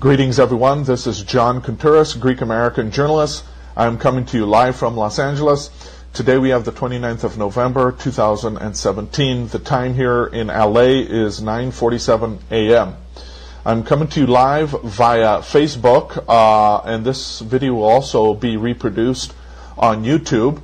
Greetings, everyone. This is John Contouras, Greek-American journalist. I'm coming to you live from Los Angeles. Today we have the 29th of November, 2017. The time here in LA is 9:47 a.m. I'm coming to you live via Facebook, and this video will also be reproduced on YouTube.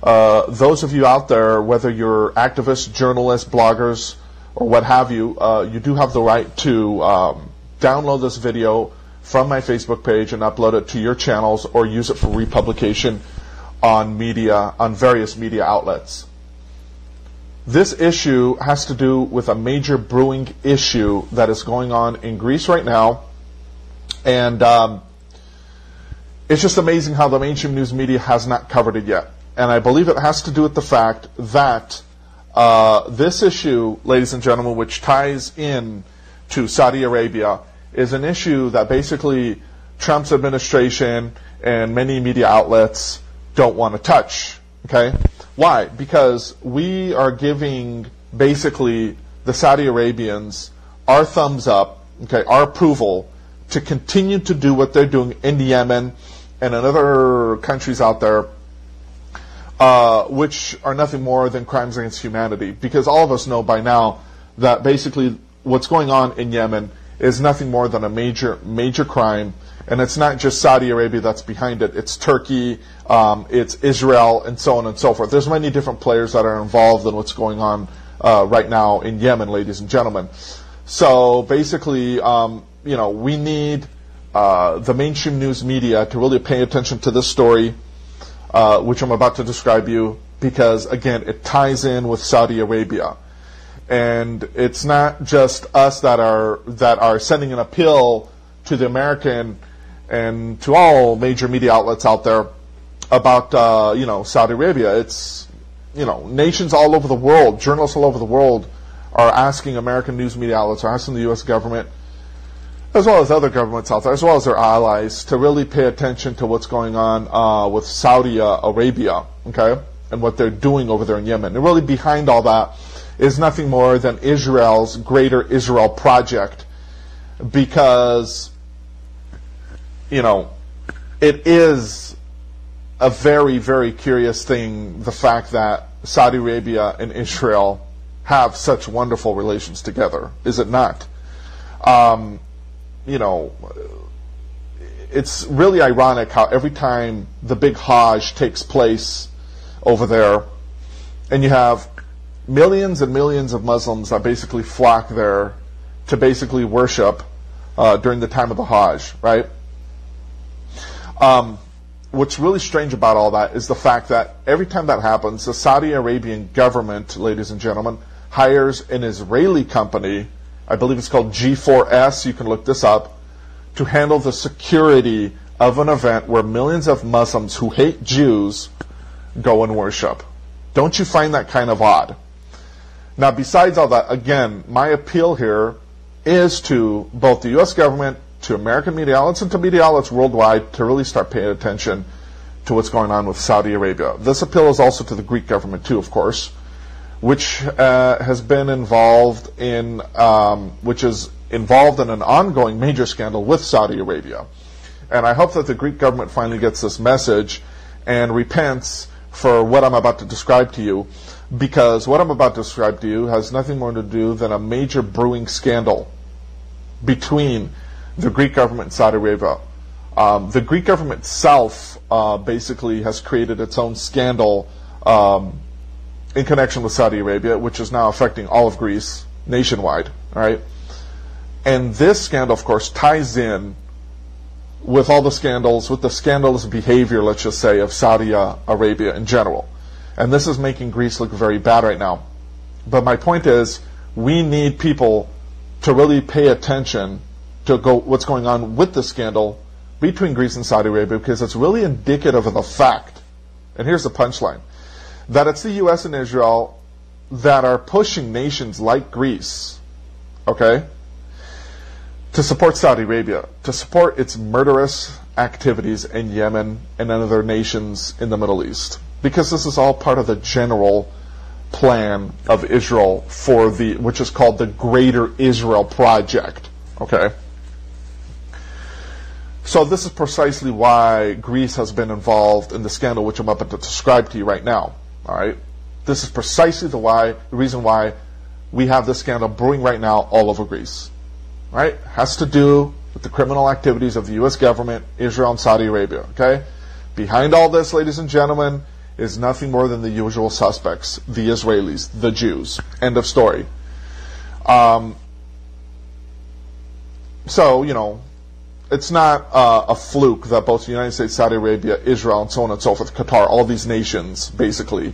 Those of you out there, whether you're activists, journalists, bloggers, or what have you, you do have the right to download this video from my Facebook page and upload it to your channels or use it for republication on media, on various media outlets. This issue has to do with a major brewing issue that is going on in Greece right now, and it's just amazing how the mainstream news media has not covered it yet. And I believe it has to do with the fact that this issue, ladies and gentlemen, which ties in to Saudi Arabia, is an issue that basically Trump's administration and many media outlets don't want to touch. Okay? Why? Because we are giving basically the Saudi Arabians our thumbs up, okay, our approval to continue to do what they're doing in Yemen and in other countries out there, which are nothing more than crimes against humanity. Because all of us know by now that basically what's going on in Yemen is nothing more than a major crime, and it's not just Saudi Arabia that's behind it. It's Turkey, it's Israel, and so on and so forth. There's many different players that are involved in what's going on right now in Yemen, ladies and gentlemen. So basically, we need the mainstream news media to really pay attention to this story, which I'm about to describe you, because again, it ties in with Saudi Arabia. And it's not just us that are sending an appeal to the American and to all major media outlets out there about Saudi Arabia. It's nations all over the world, journalists all over the world are asking American news media outlets, are asking the U.S. government, as well as other governments out there, as well as their allies, to really pay attention to what's going on with Saudi Arabia, okay, and what they're doing over there in Yemen. And really behind all that is nothing more than Israel's Greater Israel Project, because, it is a very, very curious thing, the fact that Saudi Arabia and Israel have such wonderful relations together, is it not? It's really ironic how every time the big Hajj takes place over there, and you have millions and millions of Muslims that basically flock there to basically worship during the time of the Hajj, right? What's really strange about all that is the fact that every time that happens, the Saudi Arabian government, ladies and gentlemen, hires an Israeli company, I believe it's called G4S, you can look this up, to handle the security of an event where millions of Muslims who hate Jews go and worship. Don't you find that kind of odd? Now, besides all that, again, my appeal here is to both the U.S. government, to American media outlets, and to media outlets worldwide to really start paying attention to what's going on with Saudi Arabia. This appeal is also to the Greek government too, of course, which has been involved in, which is involved in an ongoing major scandal with Saudi Arabia. And I hope that the Greek government finally gets this message and repents for what I'm about to describe to you, because what I'm about to describe to you has nothing more to do than a major brewing scandal between the Greek government and Saudi Arabia. The Greek government itself basically has created its own scandal in connection with Saudi Arabia, which is now affecting all of Greece nationwide. All right, and this scandal, of course, ties in with all the scandals, with the scandalous behavior, let's just say, of Saudi Arabia in general. And this is making Greece look very bad right now. But my point is, we need people to really pay attention to what's going on with the scandal between Greece and Saudi Arabia, because it's really indicative of the fact, and here's the punchline, that it's the U.S. and Israel that are pushing nations like Greece, okay, to support Saudi Arabia, to support its murderous activities in Yemen and in other nations in the Middle East. Because this is all part of the general plan of Israel for which is called the Greater Israel Project. Okay? So this is precisely why Greece has been involved in the scandal which I'm about to describe to you right now. All right, this is precisely the reason why we have this scandal brewing right now all over Greece. All right, has to do with the criminal activities of the U.S. government, Israel, and Saudi Arabia. Okay, behind all this, ladies and gentlemen, is nothing more than the usual suspects: the Israelis, the Jews. End of story. So you know. It's not a fluke that both the United States, Saudi Arabia, Israel, and so on and so forth, Qatar, all these nations basically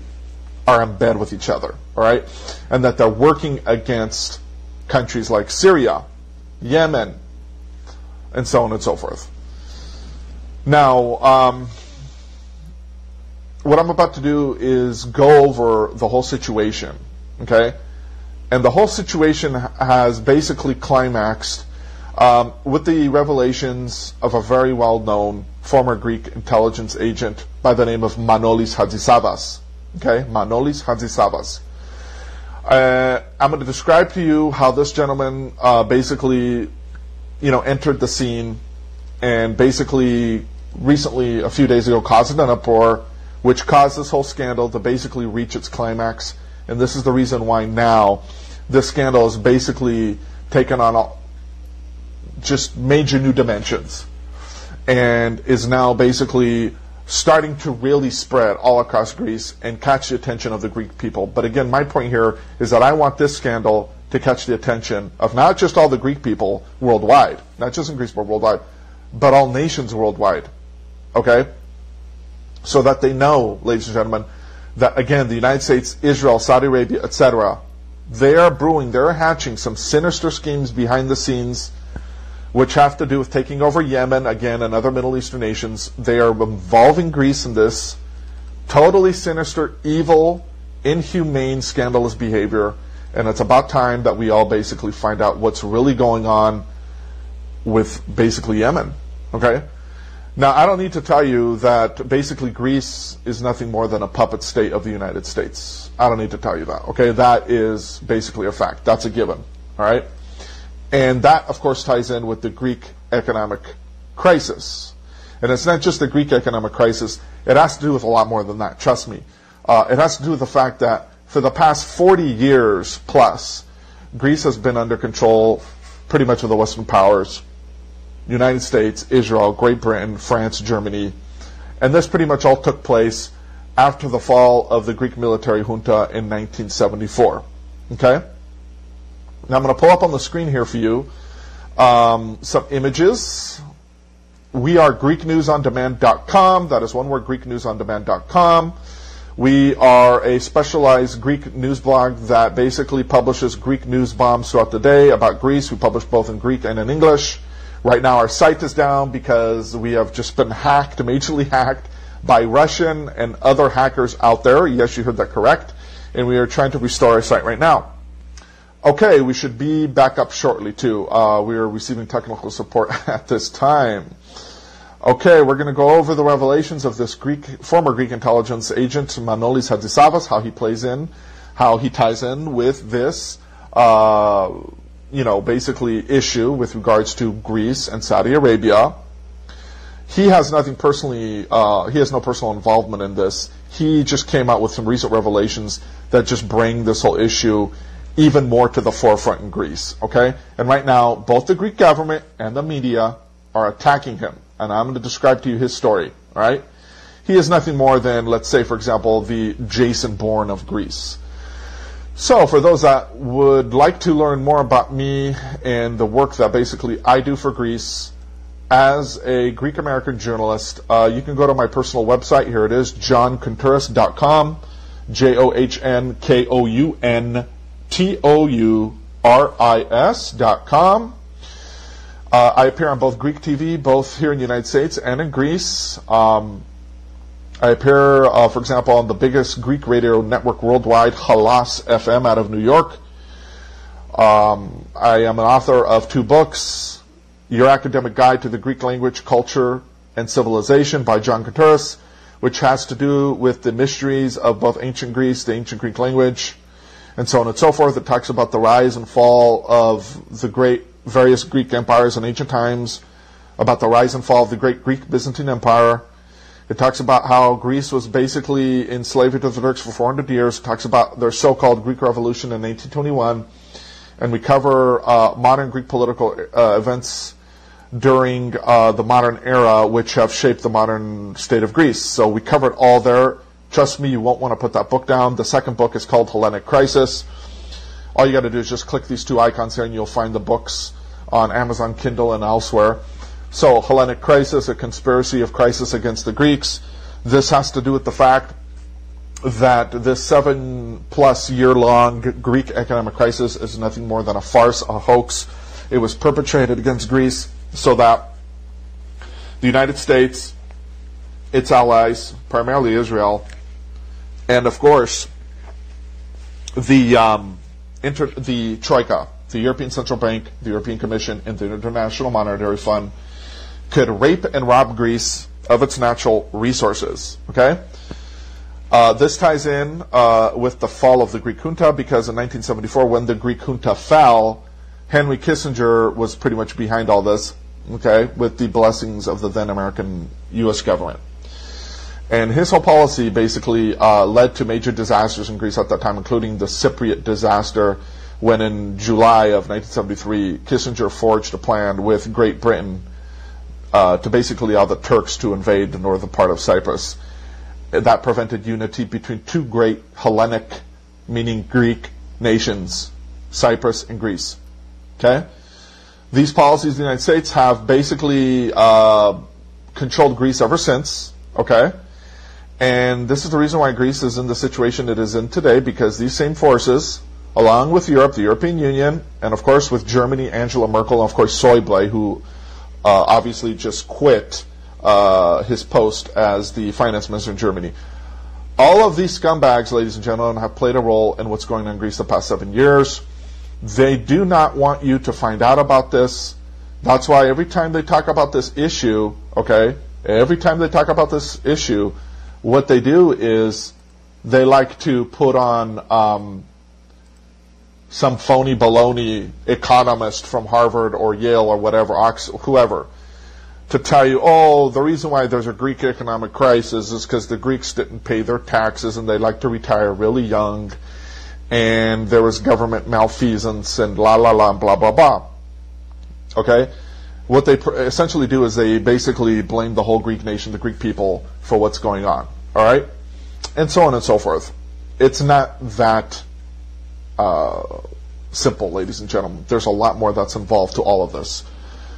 are in bed with each other, all right? And that they're working against countries like Syria, Yemen, and so on and so forth. Now, what I'm about to do is go over the whole situation, okay? And the whole situation has basically climaxed with the revelations of a very well-known former Greek intelligence agent by the name of Manolis Hatzisavvas. Okay, Manolis Hatzisavvas. I'm going to describe to you how this gentleman basically, entered the scene and basically recently, a few days ago, caused an uproar, which caused this whole scandal to basically reach its climax. And this is the reason why now this scandal is basically taken on just major new dimensions and is now basically starting to really spread all across Greece and catch the attention of the Greek people. But again, my point here is that I want this scandal to catch the attention of not just all the Greek people worldwide, not just in Greece but worldwide, but all nations worldwide. Okay? So that they know, ladies and gentlemen, that again, the United States, Israel, Saudi Arabia, etc., they are brewing, they're hatching some sinister schemes behind the scenes which have to do with taking over Yemen, again, and other Middle Eastern nations. They are involving Greece in this totally sinister, evil, inhumane, scandalous behavior, and it's about time that we all basically find out what's really going on with basically Yemen, okay? Now, I don't need to tell you that basically Greece is nothing more than a puppet state of the United States. I don't need to tell you that, okay? That is basically a fact. That's a given, all right? And that, of course, ties in with the Greek economic crisis. And it's not just the Greek economic crisis. It has to do with a lot more than that, trust me. It has to do with the fact that for the past 40 years plus, Greece has been under control pretty much of the Western powers. United States, Israel, Great Britain, France, Germany. And this pretty much all took place after the fall of the Greek military junta in 1974. Okay? Now I'm going to pull up on the screen here for you some images. We are GreekNewsOnDemand.com. That is one word, GreekNewsOnDemand.com. We are a specialized Greek news blog that basically publishes Greek news bombs throughout the day about Greece. We publish both in Greek and in English. Right now our site is down because we have just been hacked, majorly hacked, by Russian and other hackers out there. Yes, you heard that correct. And we are trying to restore our site right now. Okay, we should be back up shortly too. We are receiving technical support at this time. Okay, we're going to go over the revelations of this former Greek intelligence agent, Manolis Hatzisavvas, how he ties in with this, basically issue with regards to Greece and Saudi Arabia. He has nothing personally, he has no personal involvement in this. He just came out with some recent revelations that just bring this whole issue even more to the forefront in Greece, okay? And right now, both the Greek government and the media are attacking him. And I'm going to describe to you his story, all right? He is nothing more than, let's say, for example, the Jason Bourne of Greece. So, for those that would like to learn more about me and the work that basically I do for Greece as a Greek-American journalist, you can go to my personal website. Here it is, johncontouris.com, JOHNKOUNTOURIS.com. I appear on both Greek TV, both here in the United States and in Greece. I appear, for example, on the biggest Greek radio network worldwide, Halas FM out of New York. I am an author of 2 books, Your Academic Guide to the Greek Language, Culture, and Civilization by John Contouris, which has to do with the mysteries of both ancient Greece, the ancient Greek language, and so on and so forth. It talks about the rise and fall of the various Greek empires in ancient times, about the rise and fall of the great Greek Byzantine Empire. It talks about how Greece was basically enslaved to the Turks for 400 years. It talks about their so-called Greek Revolution in 1821. And we cover modern Greek political events during the modern era, which have shaped the modern state of Greece. So we covered all there. Trust me, you won't want to put that book down. The second book is called Hellenic Crisis. All you got to do is just click these two icons here and you'll find the books on Amazon Kindle and elsewhere. So, Hellenic Crisis, a conspiracy of crisis against the Greeks. This has to do with the fact that this 7+ year long Greek economic crisis is nothing more than a farce, a hoax. It was perpetrated against Greece so that the United States, its allies, primarily Israel, and of course the Troika, the European Central Bank, the European Commission, and the International Monetary Fund could rape and rob Greece of its natural resources. Okay? This ties in with the fall of the Greek junta, because in 1974, when the Greek junta fell, Henry Kissinger was pretty much behind all this, okay, with the blessings of the then American U.S. government. And his whole policy basically led to major disasters in Greece at that time, including the Cypriot disaster, when in July of 1973, Kissinger forged a plan with Great Britain to basically allow the Turks to invade the northern part of Cyprus. That prevented unity between two great Hellenic, meaning Greek, nations, Cyprus and Greece. Okay? These policies of the United States have basically controlled Greece ever since. Okay? And this is the reason why Greece is in the situation it is in today, because these same forces, along with Europe, the European Union, and of course with Germany, Angela Merkel, and of course Schäuble, who obviously just quit his post as the finance minister in Germany. All of these scumbags, ladies and gentlemen, have played a role in what's going on in Greece the past 7 years. They do not want you to find out about this. That's why every time they talk about this issue, okay, every time they talk about this issue, what they do is they like to put on some phony baloney economist from Harvard or Yale or whatever, whoever, to tell you, oh, the reason why there's a Greek economic crisis is because the Greeks didn't pay their taxes and they like to retire really young, and there was government malfeasance and la la la and blah blah blah. Okay? What they essentially do is they basically blame the whole Greek nation, the Greek people, for what's going on. All right? And so on and so forth. It's not that simple, ladies and gentlemen. There's a lot more that's involved to all of this.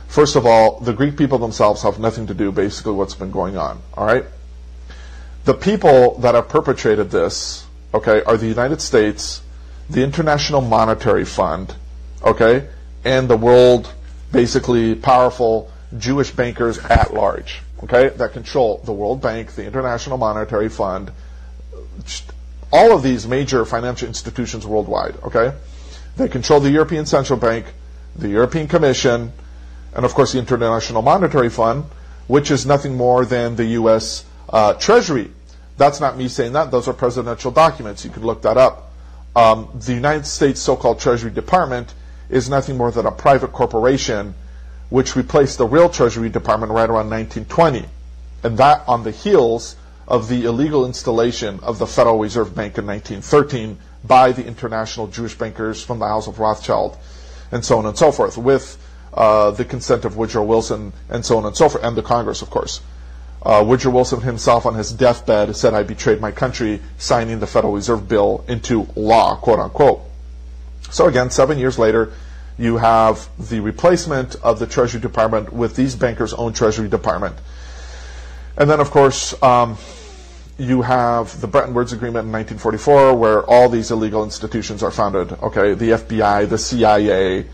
First of all, the Greek people themselves have nothing to do basically what's been going on. All right? The people that have perpetrated this, okay, are the United States, the International Monetary Fund, okay, and the world, basically powerful Jewish bankers at large, okay, that control the World Bank, the International Monetary Fund, all of these major financial institutions worldwide, okay? They control the European Central Bank, the European Commission, and of course the International Monetary Fund, which is nothing more than the U.S. Treasury. That's not me saying that. Those are presidential documents. You can look that up. The United States so-called Treasury Department is nothing more than a private corporation which replaced the real Treasury Department right around 1920. And that on the heels of the illegal installation of the Federal Reserve Bank in 1913 by the international Jewish bankers from the House of Rothschild, and so on and so forth, with the consent of Woodrow Wilson, and so on and so forth, and the Congress, of course. Woodrow Wilson himself on his deathbed said, "I betrayed my country," signing the Federal Reserve Bill into law, quote unquote. So again, 7 years later, you have the replacement of the Treasury Department with these bankers' own Treasury Department. And then, of course, you have the Bretton Woods Agreement in 1944, where all these illegal institutions are founded. Okay, the FBI, the CIA,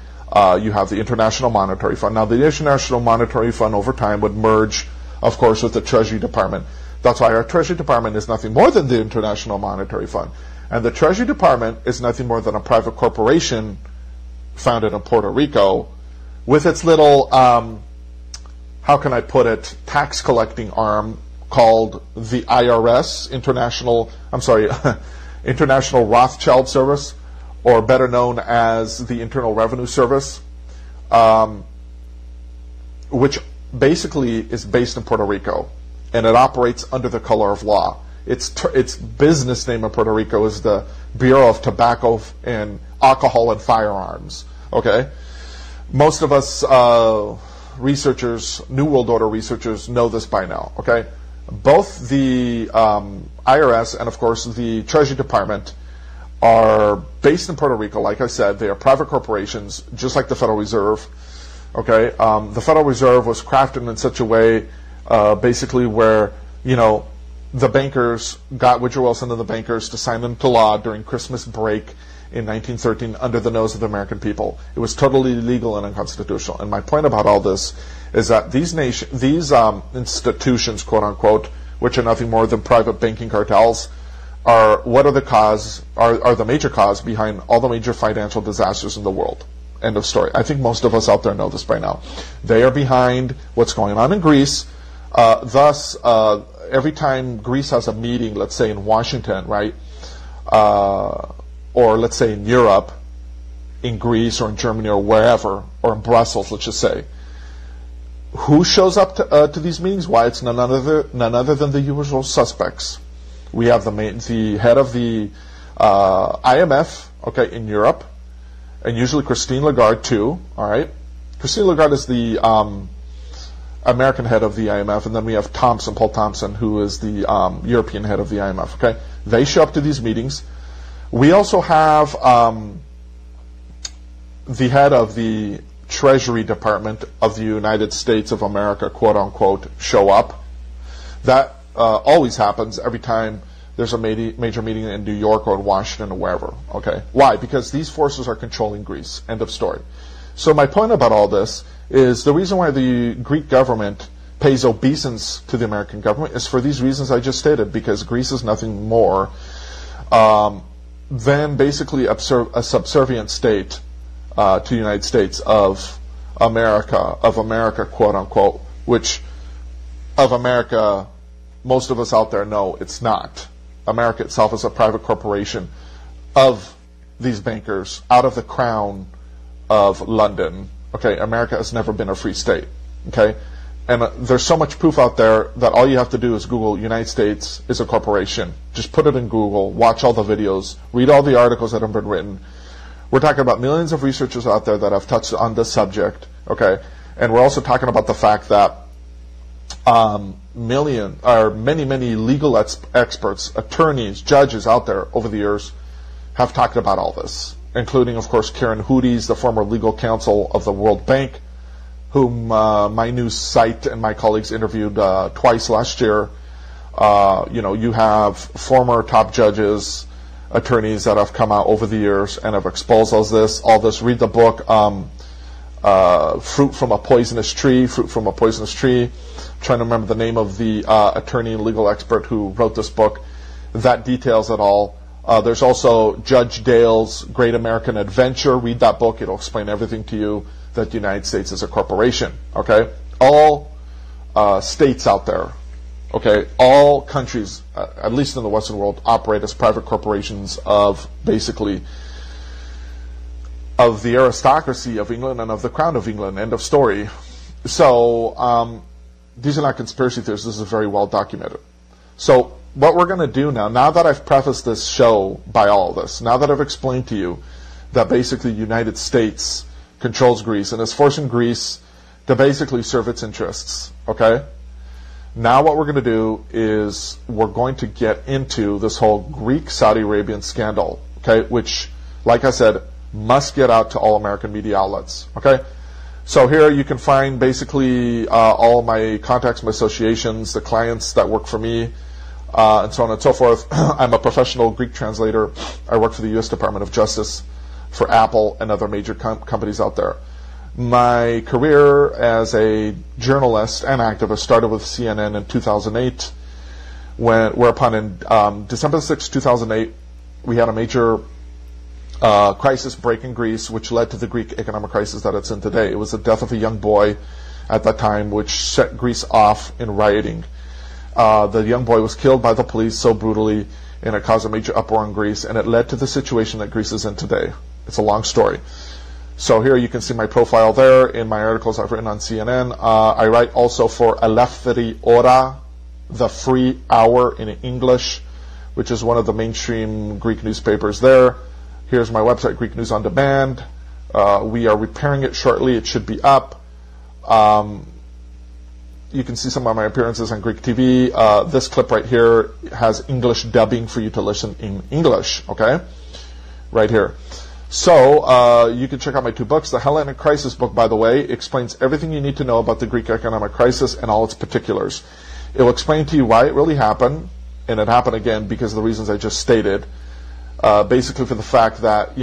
you have the International Monetary Fund. Now, the International Monetary Fund over time would merge, of course, with the Treasury Department. That's why our Treasury Department is nothing more than the International Monetary Fund. And the Treasury Department is nothing more than a private corporation founded in Puerto Rico with its little, how can I put it, tax collecting arm called the IRS, International Rothschild Service, or better known as the Internal Revenue Service, which basically is based in Puerto Rico, and it operates under the color of law. Its business name in Puerto Rico is the Bureau of Tobacco and Alcohol and Firearms. Okay, most of us researchers, New World Order researchers, know this by now. Okay, both the IRS and of course the Treasury Department are based in Puerto Rico. Like I said, they are private corporations, just like the Federal Reserve. Okay, the Federal Reserve was crafted in such a way, basically where, you know, the bankers got Woodrow Wilson and the bankers to sign into law during Christmas break in 1913 under the nose of the American people. It was totally illegal and unconstitutional. And my point about all this is that these institutions, quote unquote, which are nothing more than private banking cartels, are the major cause behind all the major financial disasters in the world. End of story. I think most of us out there know this by now. They are behind what's going on in Greece. Thus, every time Greece has a meeting, let's say in Washington, right, or let's say in Europe, in Greece or in Germany or wherever, or in Brussels, let's just say, who shows up to these meetings? Why, it's none other than the usual suspects. We have the head of the IMF, okay, in Europe, and usually Christine Lagarde too. All right, Christine Lagarde is the American head of the IMF, and then we have Paul Thompson, who is the European head of the IMF. Okay, they show up to these meetings. We also have the head of the Treasury Department of the United States of America, quote unquote, show up. That always happens every time there's a major meeting in New York or in Washington or wherever. Okay, why? Because these forces are controlling Greece. End of story. So my point about all this is the reason why the Greek government pays obeisance to the American government is for these reasons I just stated, because Greece is nothing more than basically a subservient state to the United States of America, quote unquote, which of America most of us out there know it's not. America itself is a private corporation of these bankers out of the crown of London. Okay, America has never been a free state. Okay, and there's so much proof out there that all you have to do is Google United States is a corporation. Just put it in Google, watch all the videos, read all the articles that have been written. We're talking about millions of researchers out there that have touched on this subject. Okay, and we're also talking about the fact that many legal experts, attorneys, judges out there over the years have talked about all this, including, of course, Karen Hooties, the former legal counsel of the World Bank, whom my news site and my colleagues interviewed twice last year. You have former top judges, attorneys that have come out over the years and have exposed all this. Read the book, Fruit from a Poisonous Tree. I'm trying to remember the name of the attorney and legal expert who wrote this book. That details it all. There's also Judge Dale's Great American Adventure. Read that book. It'll explain everything to you, that the United States is a corporation. Okay? All states out there, okay, all countries, at least in the Western world, operate as private corporations of basically of the aristocracy of England and of the Crown of England. End of story. So these are not conspiracy theories. This is very well documented. So what we're going to do now that I've prefaced this show by all this, now that I've explained to you that basically the United States controls Greece and is forcing Greece to basically serve its interests, okay? Now what we're going to do is we're going to get into this whole Greek Saudi Arabian scandal, okay, which, like I said, must get out to all American media outlets, okay? So here you can find basically all my contacts, my associations, the clients that work for me, and so on and so forth. I'm a professional Greek translator. I work for the U.S. Department of Justice, for Apple and other major companies out there. My career as a journalist and activist started with CNN in 2008, whereupon in December 6, 2008, we had a major crisis break in Greece, which led to the Greek economic crisis that it's in today. It was the death of a young boy at that time, which set Greece off in rioting. The young boy was killed by the police so brutally, and it caused a major uproar in Greece, and it led to the situation that Greece is in today. It's a long story. So here you can see my profile there in my articles I've written on CNN. I write also for Eleftheri Ora, the Free Hour in English, which is one of the mainstream Greek newspapers there. Here's my website, Greek News on Demand. We are repairing it shortly. It should be up. You can see some of my appearances on Greek TV. This clip right here has English dubbing for you to listen in English, okay? Right here. So, you can check out my 2 books. The Hellenic Crisis book, by the way, explains everything you need to know about the Greek economic crisis and all its particulars. It will explain to you why it really happened, and it happened again because of the reasons I just stated. Basically for the fact that,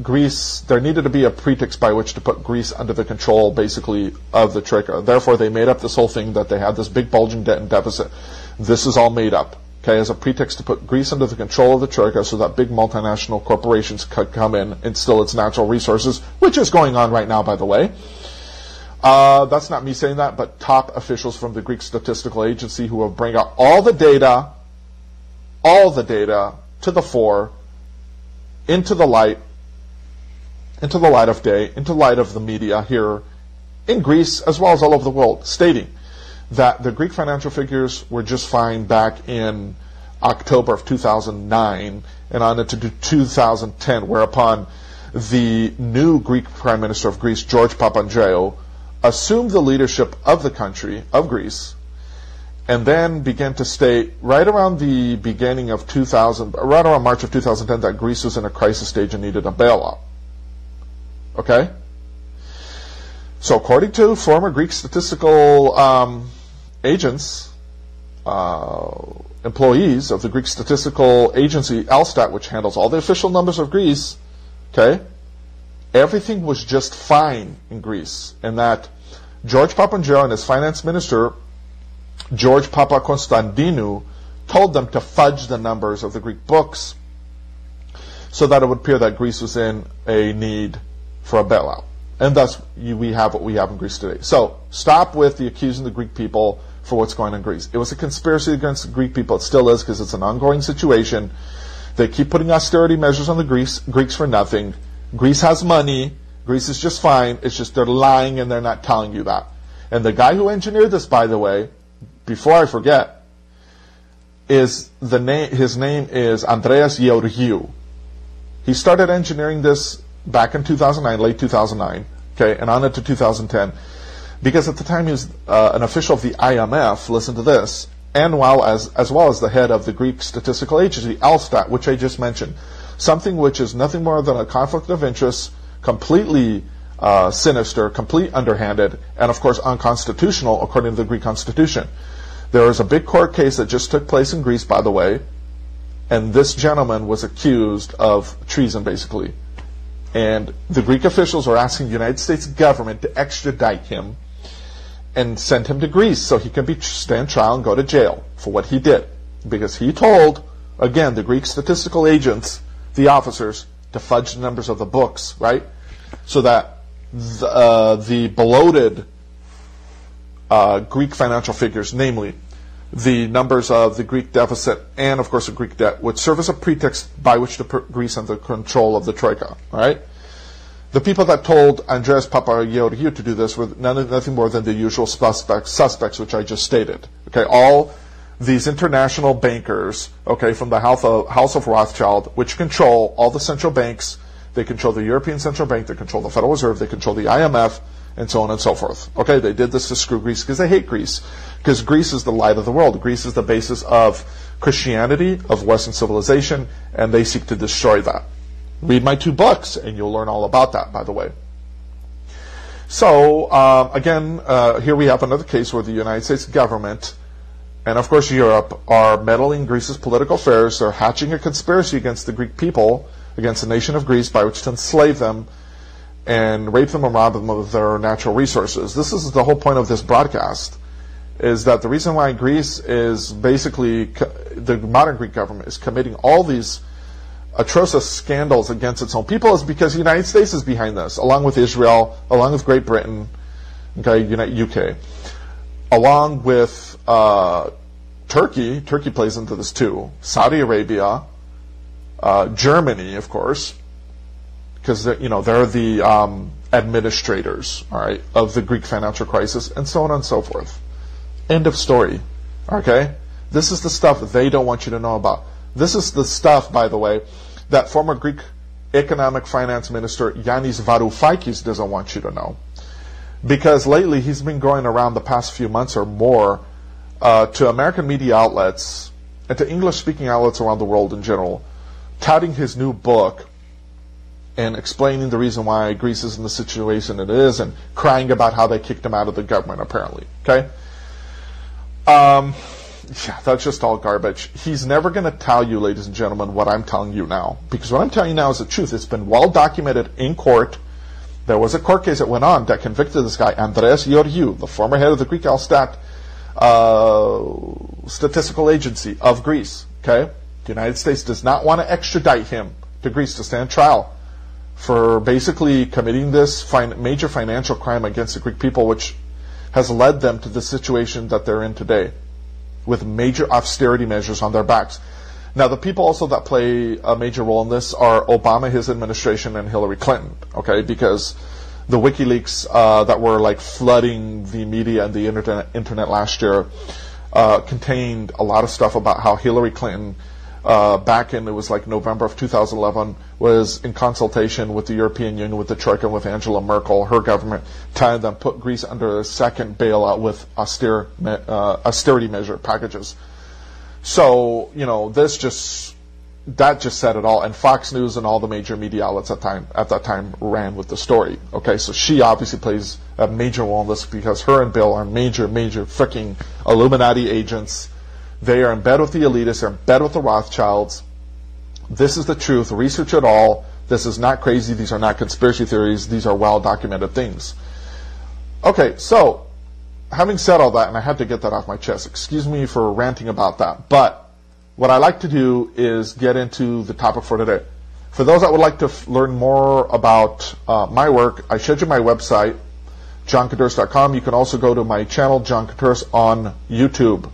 Greece, there needed to be a pretext by which to put Greece under the control, basically, of the Troika. Therefore, they made up this whole thing that they had this big bulging debt and deficit. This is all made up, okay, as a pretext to put Greece under the control of the Troika so that big multinational corporations could come in and steal its natural resources, which is going on right now, by the way. That's not me saying that, but top officials from the Greek Statistical Agency who will bring out all the data to the fore, into the light of day, into the light of the media here in Greece as well as all over the world, stating that the Greek financial figures were just fine back in October of 2009 and on into 2010, whereupon the new Greek Prime Minister of Greece, George Papandreou, assumed the leadership of the country, of Greece, and then began to state right around the beginning of right around March of 2010, that Greece was in a crisis stage and needed a bailout. Okay? So according to former Greek statistical agents, employees of the Greek Statistical Agency, Elstat, which handles all the official numbers of Greece, okay, everything was just fine in Greece, and that George Papandreou and his finance minister, George Papakonstantinou, told them to fudge the numbers of the Greek books so that it would appear that Greece was in a need for a bailout. And thus, we have what we have in Greece today. So, stop with the accusing the Greek people for what's going on in Greece. It was a conspiracy against the Greek people. It still is, because it's an ongoing situation. They keep putting austerity measures on the Greeks for nothing. Greece has money. Greece is just fine. It's just they're lying and they're not telling you that. And the guy who engineered this, by the way, before I forget, his name is Andreas Georgiou. He started engineering this back in 2009, late 2009, okay, and on into 2010, because at the time he was an official of the IMF, listen to this, and as well as the head of the Greek Statistical Agency, Elstat, which I just mentioned, something which is nothing more than a conflict of interest, completely sinister, completely underhanded, and of course unconstitutional according to the Greek Constitution. There is a big court case that just took place in Greece, by the way, and this gentleman was accused of treason, basically. And the Greek officials are asking the United States government to extradite him and send him to Greece so he can stand trial and go to jail for what he did. Because he told, again, the Greek statistical agents, the officers, to fudge the numbers of the books, right? So that the bloated Greek financial figures, namely the numbers of the Greek deficit and, of course, the Greek debt, would serve as a pretext by which to put Greece under control of the Troika. All right? The people that told Andreas Papageorgiou to do this were nothing more than the usual suspects, which I just stated. Okay, all these international bankers, okay, from the House of Rothschild, which control all the central banks. They control the European Central Bank, they control the Federal Reserve, they control the IMF, and so on and so forth. Okay, they did this to screw Greece because they hate Greece. Because Greece is the light of the world. Greece is the basis of Christianity, of Western civilization, and they seek to destroy that. Read my 2 books, and you'll learn all about that, by the way. So, again, here we have another case where the United States government, and of course Europe, are meddling in Greece's political affairs. They're hatching a conspiracy against the Greek people, against the nation of Greece, by which to enslave them and rape them and rob them of their natural resources. This is the whole point of this broadcast, is that the reason why Greece is basically, the modern Greek government is committing all these atrocious scandals against its own people is because the United States is behind this, along with Israel, along with Great Britain, okay, UK, along with Turkey. Turkey plays into this too. Saudi Arabia, Germany, of course, because they're the administrators, all right, of the Greek financial crisis, and so on and so forth. End of story. Okay? This is the stuff they don't want you to know about. This is the stuff, by the way, that former Greek economic finance minister Yanis Varoufakis doesn't want you to know. Because lately he's been going around the past few months or more to American media outlets and to English-speaking outlets around the world in general, touting his new book and explaining the reason why Greece is in the situation it is and crying about how they kicked him out of the government, apparently. Okay? Yeah, that's just all garbage. He's never going to tell you, ladies and gentlemen, what I'm telling you now. Because what I'm telling you now is the truth. It's been well documented in court. There was a court case that went on that convicted this guy, Andreas Georgiou, the former head of the Greek Elstat statistical agency of Greece. Okay? The United States does not want to extradite him to Greece to stand trial for basically committing this major financial crime against the Greek people, which has led them to the situation that they're in today, with major austerity measures on their backs. Now, the people also that play a major role in this are Obama, his administration, and Hillary Clinton, okay? Because the WikiLeaks that were like flooding the media and the internet last year contained a lot of stuff about how Hillary Clinton, back in, it was like November of 2011, was in consultation with the European Union, with the Troika, and with Angela Merkel, her government, telling them put Greece under a second bailout with austerity measure packages. So, that just said it all. And Fox News and all the major media outlets at that time ran with the story. Okay, so she obviously plays a major role in this because her and Bill are major freaking Illuminati agents. They are in bed with the elitists. They're in bed with the Rothschilds. This is the truth. Research it all. This is not crazy. These are not conspiracy theories. These are well-documented things. Okay, so having said all that, and I had to get that off my chest, excuse me for ranting about that, but what I like to do is get into the topic for today. For those that would like to learn more about my work, I showed you my website, johncontreras.com. You can also go to my channel, John Contreras, on YouTube,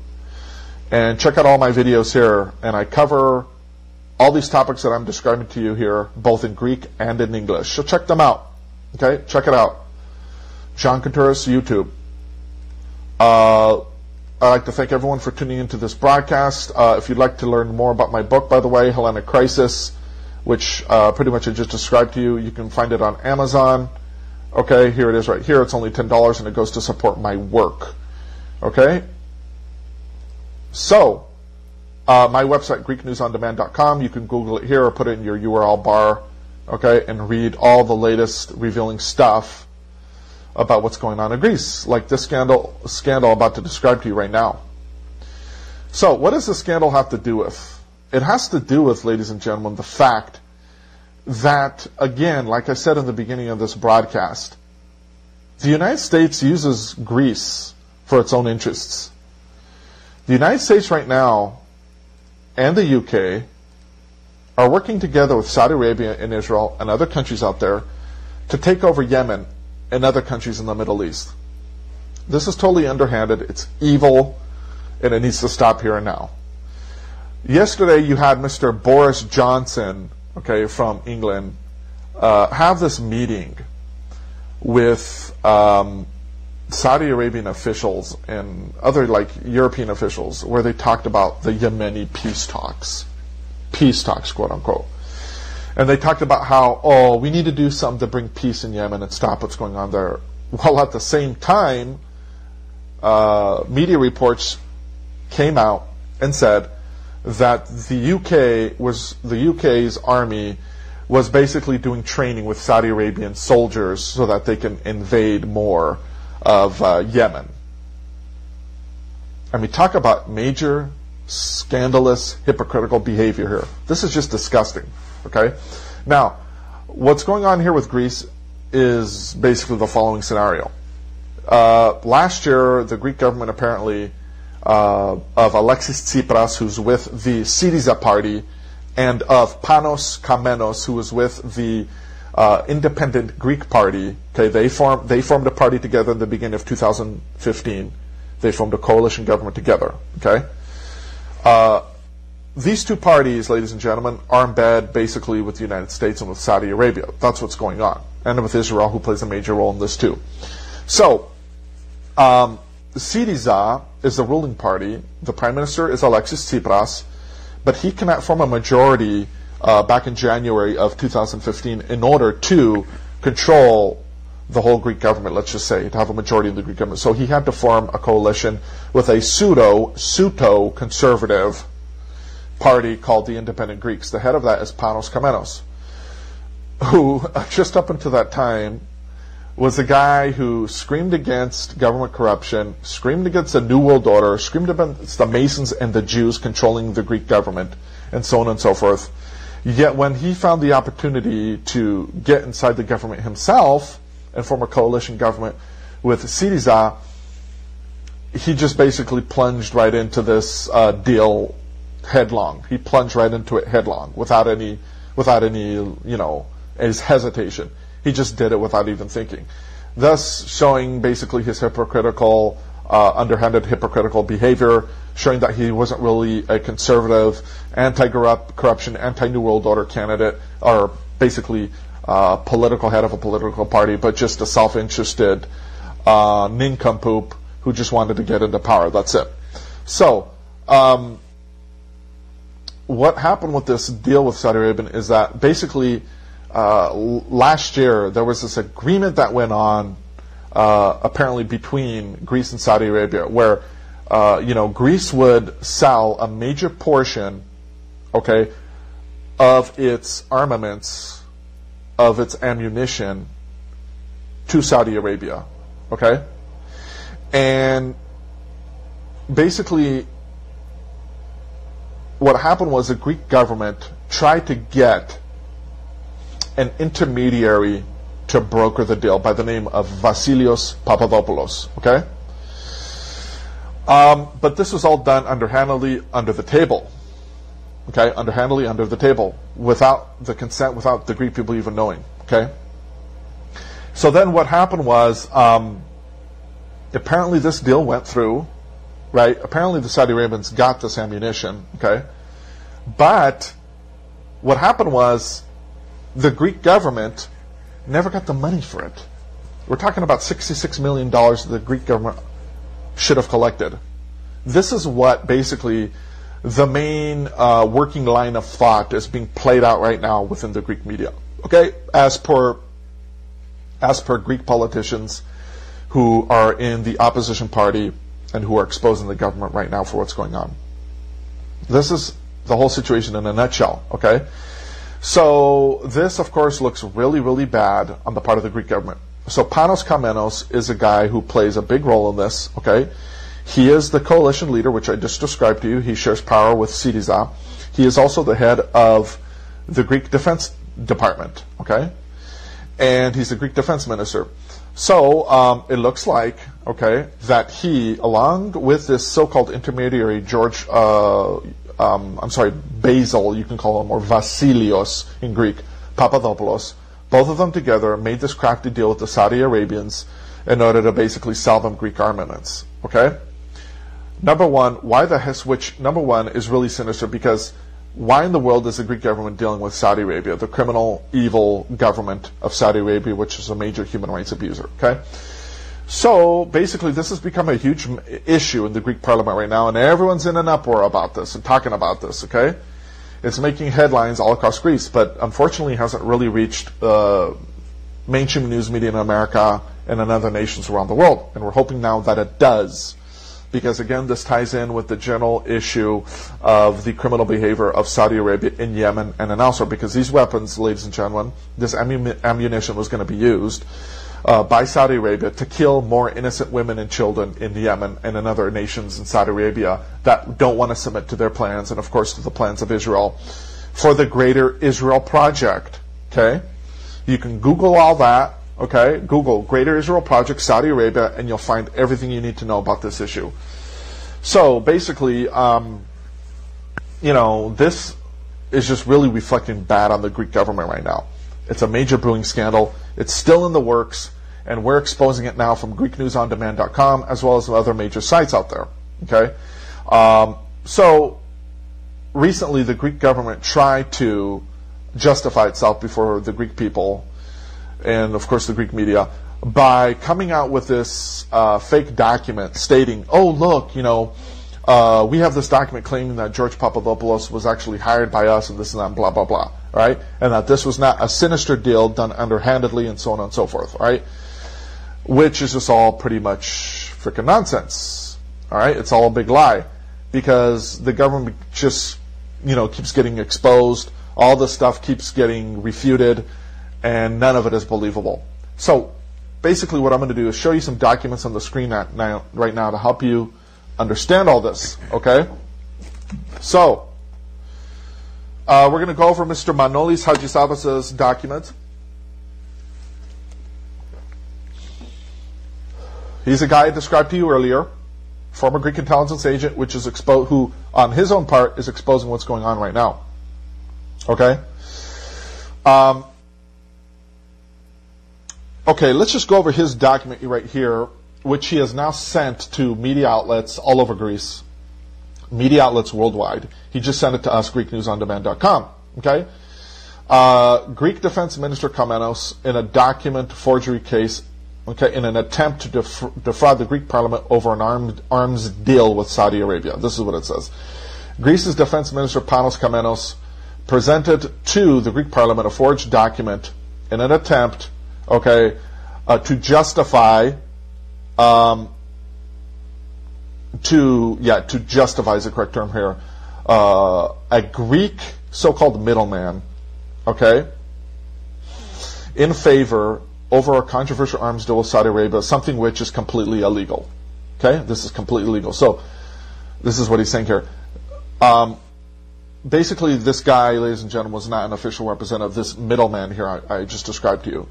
and check out all my videos here. And I cover all these topics that I'm describing to you here, both in Greek and in English. So check them out. Okay? Check it out. John Contreras, YouTube. I'd like to thank everyone for tuning into this broadcast. If you'd like to learn more about my book, by the way, Hellenic Crisis, which pretty much I just described to you, you can find it on Amazon. Okay, here it is right here. It's only $10 and it goes to support my work. Okay? So, my website, GreekNewsOnDemand.com, you can Google it here or put it in your URL bar, okay, and read all the latest revealing stuff about what's going on in Greece, like this scandal I'm about to describe to you right now. So, what does the scandal have to do with? It has to do with, ladies and gentlemen, the fact that, again, like I said in the beginning of this broadcast, the United States uses Greece for its own interests. The United States right now and the UK are working together with Saudi Arabia and Israel and other countries out there to take over Yemen and other countries in the Middle East. This is totally underhanded, it's evil, and it needs to stop here and now. Yesterday you had Mr. Boris Johnson, okay, from England, have this meeting with Saudi Arabian officials and other European officials where they talked about the Yemeni peace talks, quote unquote. And they talked about how, we need to do something to bring peace in Yemen and stop what's going on there. While at the same time, media reports came out and said that the UK's army was basically doing training with Saudi Arabian soldiers so that they can invade more of Yemen. I mean, talk about major, scandalous, hypocritical behavior here. This is just disgusting. Okay? Now, what's going on here with Greece is basically the following scenario. Last year, the Greek government apparently, of Alexis Tsipras, who's with the Syriza party, and of Panos Kamenos, who was with the independent Greek party, okay, they formed a party together in the beginning of 2015. They formed a coalition government together, okay? these two parties, ladies and gentlemen, are in bed basically with the United States and with Saudi Arabia. That's what's going on. And with Israel, who plays a major role in this too. So, Syriza is the ruling party. The prime minister is Alexis Tsipras, but he cannot form a majority back in January of 2015 in order to control the whole Greek government, let's just say, to have a majority in the Greek government. So he had to form a coalition with a pseudo-conservative party called the Independent Greeks. The head of that is Panos Kamenos, who, just up until that time, was a guy who screamed against government corruption, screamed against the New World Order, screamed against the Masons and the Jews controlling the Greek government, and so on and so forth. Yet when he found the opportunity to get inside the government himself and form a coalition government with Syriza, he just basically plunged right into this deal headlong. He plunged right into it headlong without any, his hesitation. He just did it without even thinking, thus showing basically his hypocritical, underhanded hypocritical behavior, showing that he wasn't really a conservative, anti-corruption, anti-New World Order candidate, or basically political head of a political party, but just a self-interested nincompoop who just wanted to get into power. That's it. So, what happened with this deal with Saudi Arabia is that basically last year there was this agreement that went on apparently between Greece and Saudi Arabia where Greece would sell a major portion, of its armaments, of its ammunition to Saudi Arabia, and basically what happened was the Greek government tried to get an intermediary to broker the deal by the name of Vasilios Papadopoulos, but this was all done underhandedly under the table, underhandedly under the table, without the consent, without the Greek people even knowing, So then what happened was, apparently this deal went through, right? Apparently the Saudi Arabians got this ammunition, but what happened was the Greek government never got the money for it. We're talking about $66 million the Greek government should have collected. This is what basically the main working line of thought is being played out right now within the Greek media. As per Greek politicians who are in the opposition party and who are exposing the government right now for what's going on. This is the whole situation in a nutshell, So this, of course, looks really, really bad on the part of the Greek government. So Panos Kamenos is a guy who plays a big role in this, He is the coalition leader, which I just described to you. He shares power with Syriza. He is also the head of the Greek Defense Department, And he's the Greek Defense Minister. So it looks like, that he, along with this so-called intermediary, Basil, you can call him, or Vasilios in Greek, Papadopoulos, both of them together made this crafty deal with the Saudi Arabians in order to basically sell them Greek armaments, Number one is really sinister because why in the world is the Greek government dealing with Saudi Arabia, the criminal, evil government of Saudi Arabia, which is a major human rights abuser, So basically this has become a huge issue in the Greek parliament right now, and everyone's in an uproar about this and talking about this, It's making headlines all across Greece, but unfortunately hasn't really reached mainstream news media in America and in other nations around the world, and we're hoping now that it does. Because again, this ties in with the general issue of the criminal behavior of Saudi Arabia in Yemen and in elsewhere. Because these weapons, ladies and gentlemen, this ammunition was going to be used by Saudi Arabia to kill more innocent women and children in Yemen and in other nations in Saudi Arabia that don't want to submit to their plans, and of course to the plans of Israel, for the Greater Israel Project. You can Google all that. Google Greater Israel Project, Saudi Arabia, and you'll find everything you need to know about this issue. So basically, this is just really reflecting bad on the Greek government right now. It's a major brewing scandal. It's still in the works, and we're exposing it now from GreekNewsOnDemand.com as well as other major sites out there. So recently the Greek government tried to justify itself before the Greek people and, of course, the Greek media by coming out with this fake document stating, oh, look, we have this document claiming that George Papadopoulos was actually hired by us and this and that, and blah, blah, blah, right? And that this was not a sinister deal done underhandedly and so on and so forth, right? Which is just all pretty much freaking nonsense, all right? It's all a big lie because the government just, keeps getting exposed. All this stuff keeps getting refuted and none of it is believable. So basically what I'm going to do is show you some documents on the screen right now to help you understand all this, okay? So, we're going to go over Mr. Manolis Hatzisavvas' document. He's a guy I described to you earlier, former Greek intelligence agent, which is who, on his own part, is exposing what's going on right now. Okay? Okay, let's just go over his document right here, which he has now sent to media outlets all over Greece, media outlets worldwide. He just sent it to us, GreekNewsOnDemand.com. Okay? Greek Defense Minister Kamenos, in a document forgery case, okay, in an attempt to defraud the Greek Parliament over an arms deal with Saudi Arabia. This is what it says. Greece's Defense Minister Panos Kamenos presented to the Greek Parliament a forged document in an attempt, okay, to justify, to justify is the correct term here, a Greek so-called middleman, okay, in favor over a controversial arms deal with Saudi Arabia, something which is completely illegal. Okay, this is completely illegal. So, this is what he's saying here. Basically, this guy, ladies and gentlemen, was not an official representative. This middleman here I just described to you.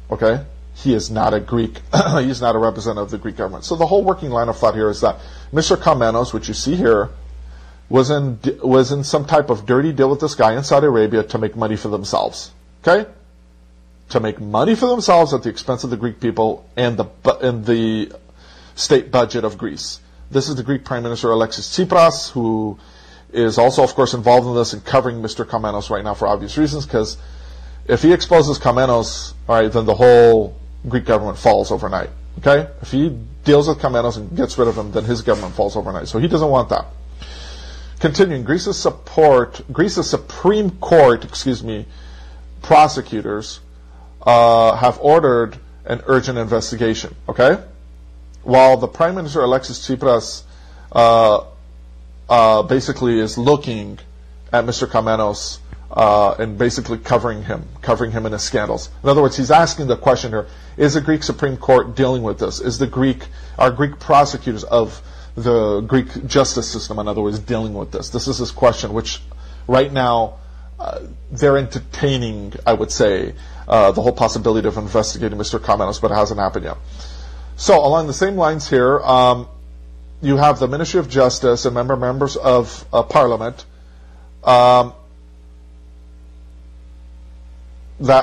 Okay? He is not a Greek. He's not a representative of the Greek government. So the whole working line of thought here is that Mr. Kamenos, which you see here, was in some type of dirty deal with this guy in Saudi Arabia to make money for themselves. Okay? To make money for themselves at the expense of the Greek people and the state budget of Greece. This is the Greek Prime Minister Alexis Tsipras, who is also, of course, involved in this and covering Mr. Kamenos right now for obvious reasons, because if he exposes Kamenos, all right, then the whole Greek government falls overnight. Okay? If he deals with Kamenos and gets rid of him, then his government falls overnight. So he doesn't want that. Continuing, Greece's Supreme Court, prosecutors have ordered an urgent investigation. Okay? While the Prime Minister Alexis Tsipras basically is looking at Mr. Kamenos and basically covering him in his scandals. In other words, he's asking the question here: is the Greek Supreme Court dealing with this? Are Greek prosecutors of the Greek justice system, in other words, dealing with this? This is his question, which right now they're entertaining, I would say, the whole possibility of investigating Mr. Kamenos, but it hasn't happened yet. So, along the same lines here, you have the Ministry of Justice and members of Parliament that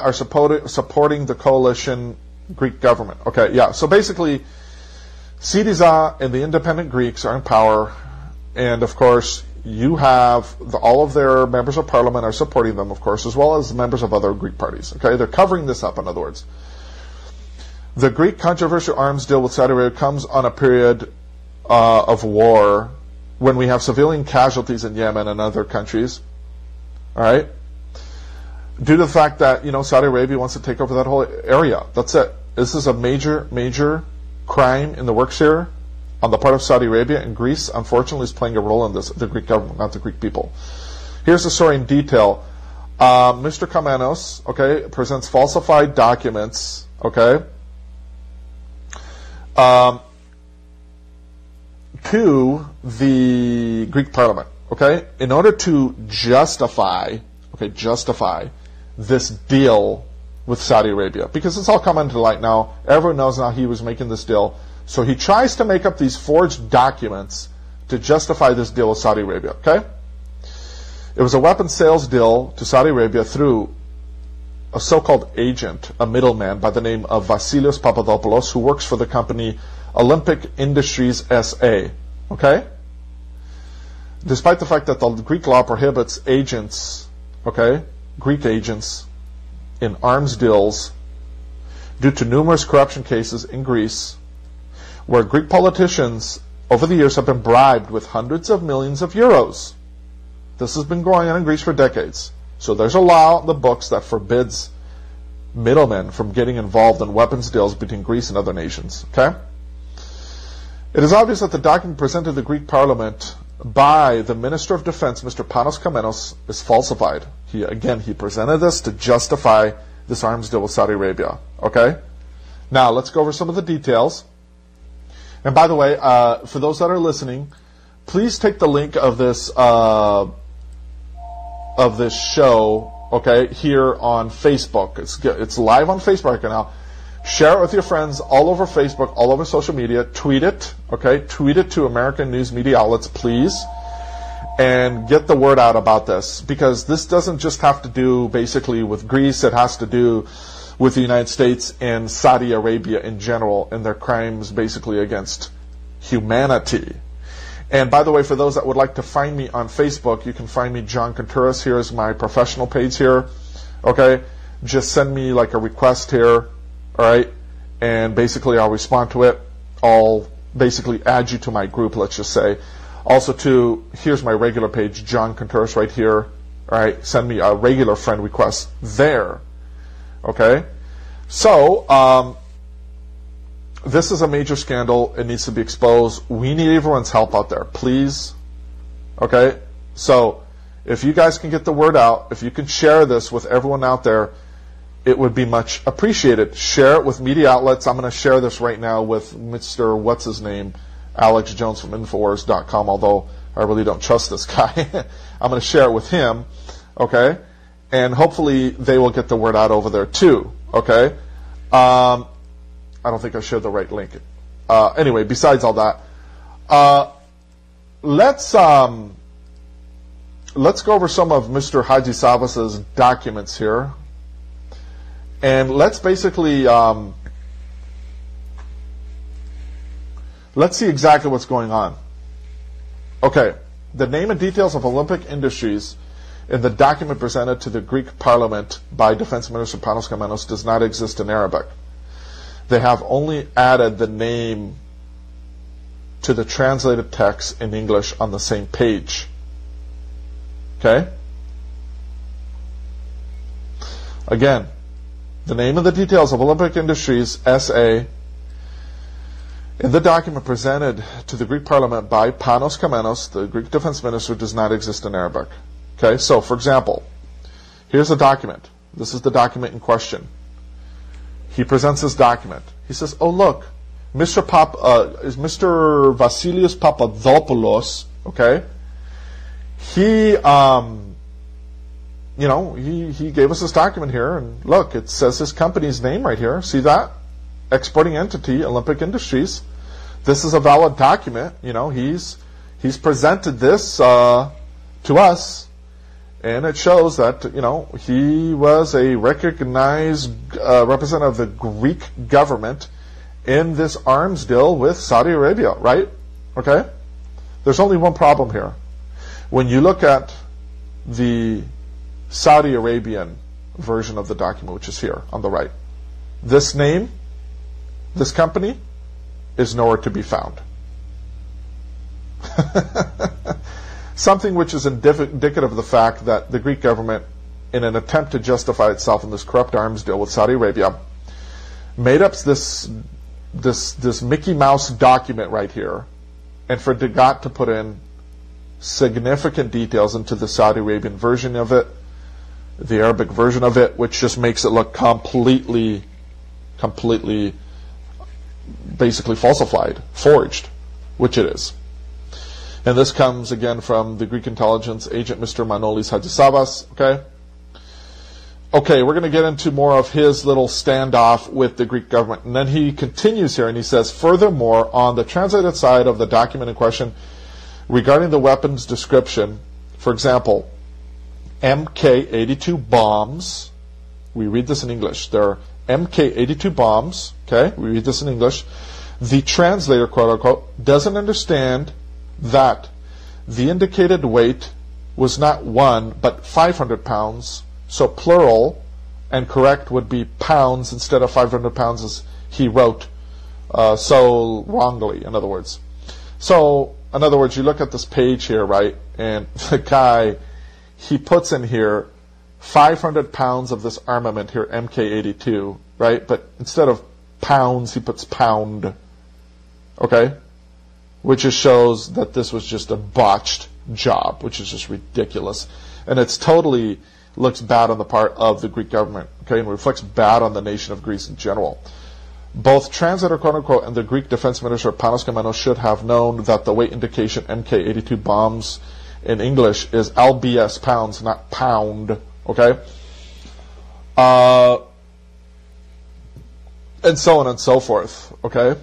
are supporting the coalition Greek government. Okay, yeah. So basically, Syriza and the independent Greeks are in power, and of course, you have all of their members of Parliament are supporting them, of course, as well as members of other Greek parties. Okay, they're covering this up. In other words, the Greek controversial arms deal with Saudi Arabia comes on a period of war when we have civilian casualties in Yemen and other countries. All right, due to the fact that Saudi Arabia wants to take over that whole area. That's it. This is a major crime in the works here on the part of Saudi Arabia, and Greece, unfortunately, is playing a role in this. The Greek government, not the Greek people. Here's the story in detail. Mr. Kamenos, okay, presents falsified documents, okay, to the Greek Parliament, okay, in order to justify this deal with Saudi Arabia, because it's all coming to light now. Everyone knows now he was making this deal. So he tries to make up these forged documents to justify this deal with Saudi Arabia, okay? It was a weapons sales deal to Saudi Arabia through a so-called agent, a middleman by the name of Vasilios Papadopoulos, who works for the company Olympic Industries SA, okay? despite the fact that the Greek law prohibits agents, okay, Greek agents, in arms deals due to numerous corruption cases in Greece, where Greek politicians over the years have been bribed with hundreds of millions of euros. This has been going on in Greece for decades. So there's a law in the books that forbids middlemen from getting involved in weapons deals between Greece and other nations. Okay? It is obvious that the document presented to the Greek Parliament by the Minister of Defense, Mr. Panos Kamenos, is falsified. He presented this to justify this arms deal with Saudi Arabia. Okay? Now, let's go over some of the details. And by the way, for those that are listening, please take the link of this show, okay, here on Facebook. It's live on Facebook right now. Share it with your friends all over Facebook, all over social media. Tweet it, okay? Tweet it to American news media outlets, please. And get the word out about this. Because this doesn't just have to do basically with Greece. It has to do with the United States and Saudi Arabia in general and their crimes basically against humanity. And by the way, for those that would like to find me on Facebook, you can find me, John Contreras. Here is my professional page here. Okay? Just send me like a request here. Alright? And basically I'll respond to it. I'll basically add you to my group, let's just say. Also here's my regular page, John Contreras right here. Alright? Send me a regular friend request there. Okay? So, this is a major scandal. It needs to be exposed. We need everyone's help out there, please. Okay? So, if you guys can get the word out, if you can share this with everyone out there, it would be much appreciated. Share it with media outlets. I'm going to share this right now with Mr. What's-his-name, Alex Jones from Infowars.com, although I really don't trust this guy. I'm going to share it with him. Okay? And hopefully they will get the word out over there too. Okay? I don't think I shared the right link. Anyway, besides all that, let's go over some of Mr. Hatzisavvas' documents here, and let's basically let's see exactly what's going on. Okay, the name and details of Olympic Industries in the document presented to the Greek Parliament by Defense Minister Panos Kamenos does not exist in Arabic. They have only added the name to the translated text in English on the same page. Okay? Again, the name and the details of Olympic Industries SA in the document presented to the Greek Parliament by Panos Kamenos, the Greek Defense Minister, does not exist in Arabic. Okay? So, for example, here's a document. This is the document in question. He presents this document. He says, "Oh look, Mr. Vasilios Papadopoulos, okay? He, he gave us this document here, and look, it says his company's name right here. See that? Exporting entity, Olympic Industries. This is a valid document. He's presented this to us." And it shows that, he was a recognized representative of the Greek government in this arms deal with Saudi Arabia, right? Okay? There's only one problem here. When you look at the Saudi Arabian version of the document, which is here on the right, this name, this company, is nowhere to be found. Something which is indicative of the fact that the Greek government, in an attempt to justify itself in this corrupt arms deal with Saudi Arabia, made up this Mickey Mouse document right here, and forgot to put in significant details into the Saudi Arabian version of it, the Arabic version of it, which just makes it look completely basically falsified, forged, which it is. And this comes again from the Greek intelligence agent, Mr. Manolis Hatzisavvas. Okay, we're going to get into more of his little standoff with the Greek government. And then he continues here and he says, furthermore, on the translated side of the document in question, regarding the weapons description, for example, MK-82 bombs, we read this in English. There are MK-82 bombs, okay, we read this in English. The translator, quote unquote, doesn't understand that The indicated weight was not 1, but 500 pounds, so plural, and correct would be pounds instead of 500 pounds as he wrote so wrongly, in other words. So, in other words, you look at this page here, right, and the guy, he puts in here 500 pounds of this armament here, Mk-82, right, but instead of pounds, he puts pound, okay, which just shows that this was just a botched job, which is just ridiculous. And it's totally looks bad on the part of the Greek government, okay, and reflects bad on the nation of Greece in general. Both translator, quote-unquote, and the Greek defense minister, Panos Kamenos, should have known that the weight indication Mk-82 bombs in English is LBS, pounds, not pound, okay? And so on and so forth, okay?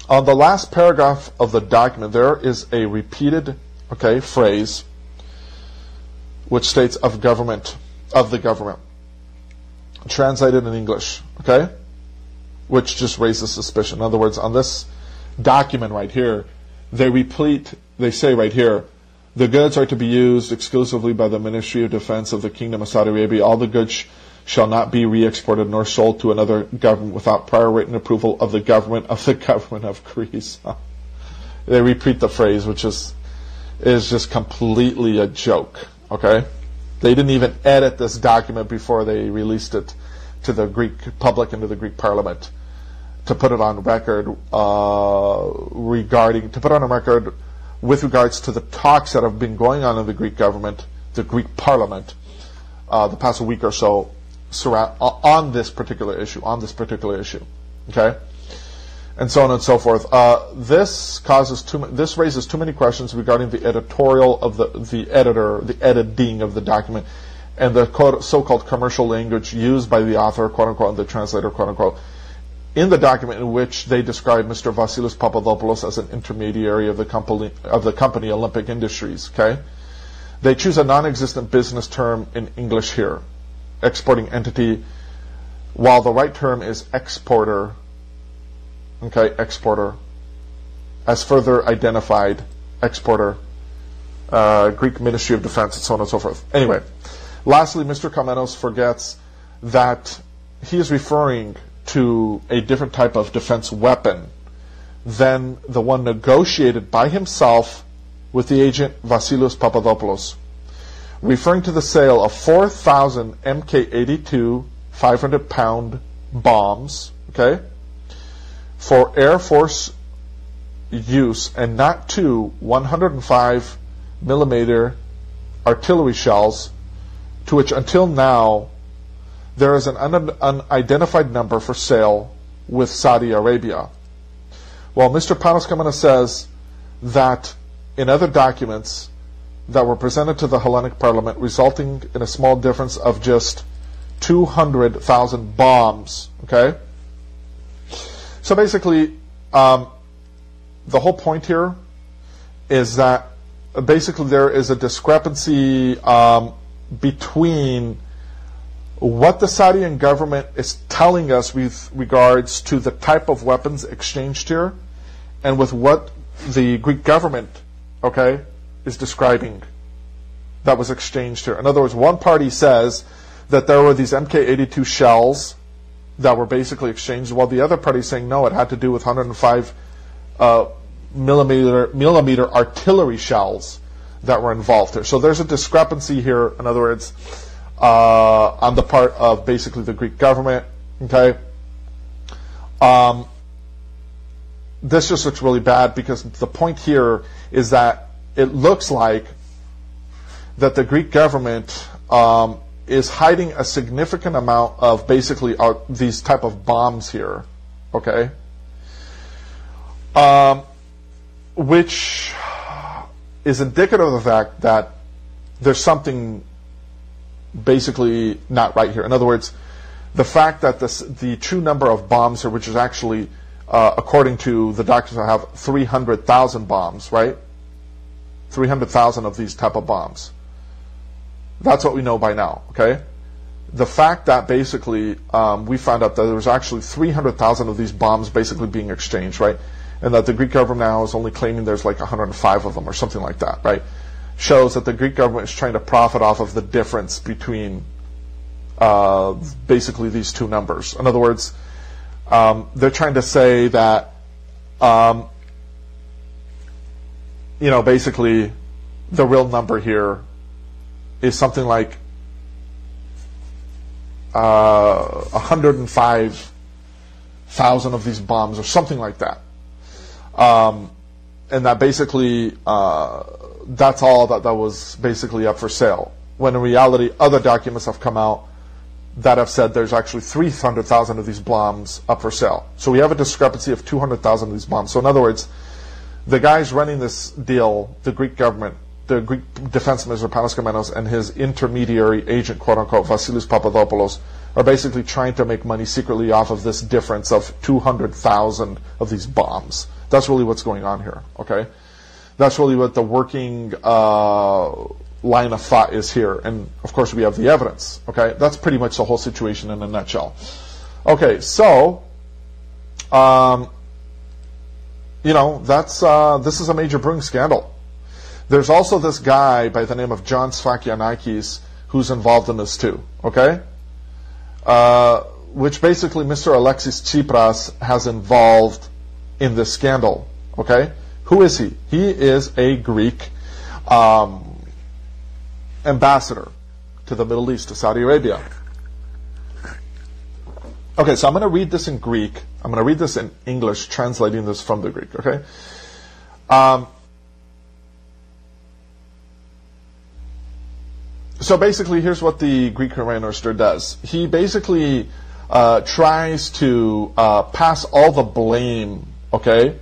On the last paragraph of the document, there is a repeated, okay, phrase which states of the government, translated in English, okay, which just raises suspicion. In other words, on this document right here, they say right here, the goods are to be used exclusively by the Ministry of Defense of the Kingdom of Saudi Arabia. All the goods shall not be re-exported nor sold to another government without prior written approval of the government of Greece. They repeat the phrase, which is just completely a joke. Okay, they didn't even edit this document before they released it to the Greek public and to the Greek Parliament to put it on record with regards to the talks that have been going on in the Greek government, the Greek Parliament, the past week or so on this particular issue. Okay, and so on and so forth. This raises too many questions regarding the editorial of the editing of the document, and the so-called commercial language used by the author, quote-unquote, and the translator, quote-unquote, in the document in which they describe Mr. Vasilis Papadopoulos as an intermediary of the company Olympic Industries. Okay, they choose a non-existent business term in English here, exporting entity, while the right term is exporter. Okay, exporter, as further identified, exporter, Greek Ministry of Defense, and so on and so forth. Anyway, lastly, Mr. Kamenos forgets that he is referring to a different type of defense weapon than the one negotiated by himself with the agent Vasilis Papadopoulos, referring to the sale of 4,000 Mk-82 500-pound bombs, okay, for Air Force use, and not 2 105 millimeter artillery shells, to which until now there is an unidentified number for sale with Saudi Arabia. While Mr. Panos Kamenos says that in other documents that were presented to the Hellenic Parliament, resulting in a small difference of just 200,000 bombs, okay? So basically, the whole point here is that basically there is a discrepancy between what the Saudi government is telling us with regards to the type of weapons exchanged here and with what the Greek government, okay, is describing that was exchanged here. In other words, one party says that there were these Mk-82 shells that were basically exchanged, while the other party is saying no, it had to do with 105 millimeter artillery shells that were involved here. So there's a discrepancy here, in other words, on the part of basically the Greek government. Okay, this just looks really bad, because the point here is that it looks like that the Greek government is hiding a significant amount of basically these type of bombs here. Okay, which is indicative of the fact that there's something basically not right here. In other words, the fact that the true number of bombs here, which is actually, according to the doctors, I have 300,000 bombs, right? 300,000 of these type of bombs. That's what we know by now, okay? The fact that basically we found out that there was actually 300,000 of these bombs basically being exchanged, right? and that the Greek government now is only claiming there's like 105 of them or something like that, right? Shows that the Greek government is trying to profit off of the difference between basically these two numbers. In other words, they're trying to say that, basically the real number here is something like 105,000 of these bombs or something like that. And that basically, that's all that was basically up for sale. When in reality, other documents have come out that have said there's actually 300,000 of these bombs up for sale. So we have a discrepancy of 200,000 of these bombs. So in other words, the guys running this deal, the Greek government, the Greek Defense Minister Panos Kamenos and his intermediary agent, quote-unquote, Vasilis Papadopoulos, are basically trying to make money secretly off of this difference of 200,000 of these bombs. That's really what's going on here, okay? That's really what the working line of thought is here. And, of course, we have the evidence, okay? That's pretty much the whole situation in a nutshell. Okay, so, this is a major brewing scandal. There's also this guy by the name of John Sfakianakis who's involved in this too, okay? Which basically Mr. Alexis Tsipras has involved in this scandal, okay? Who is he? He is a Greek ambassador to the Middle East, to Saudi Arabia. Okay, so I'm going to read this in Greek. I'm going to read this in English, translating this from the Greek, okay? So basically, here's what the Greek Prime Minister does. He basically tries to pass all the blame, okay,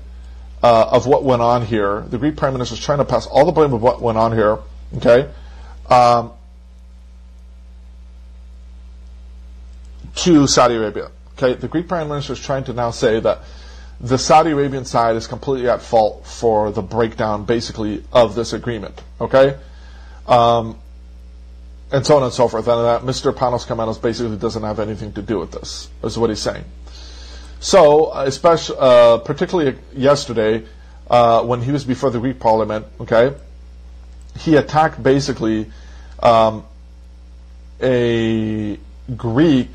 of what went on here. The Greek Prime Minister is trying to pass all the blame of what went on here, okay, to Saudi Arabia. Okay, the Greek Prime Minister is trying to now say that the Saudi Arabian side is completely at fault for the breakdown, basically, of this agreement. Okay, and so on and so forth. And that Mr. Panos Kamenos basically doesn't have anything to do with this, is what he's saying. So, particularly yesterday, when he was before the Greek Parliament, okay, he attacked basically a Greek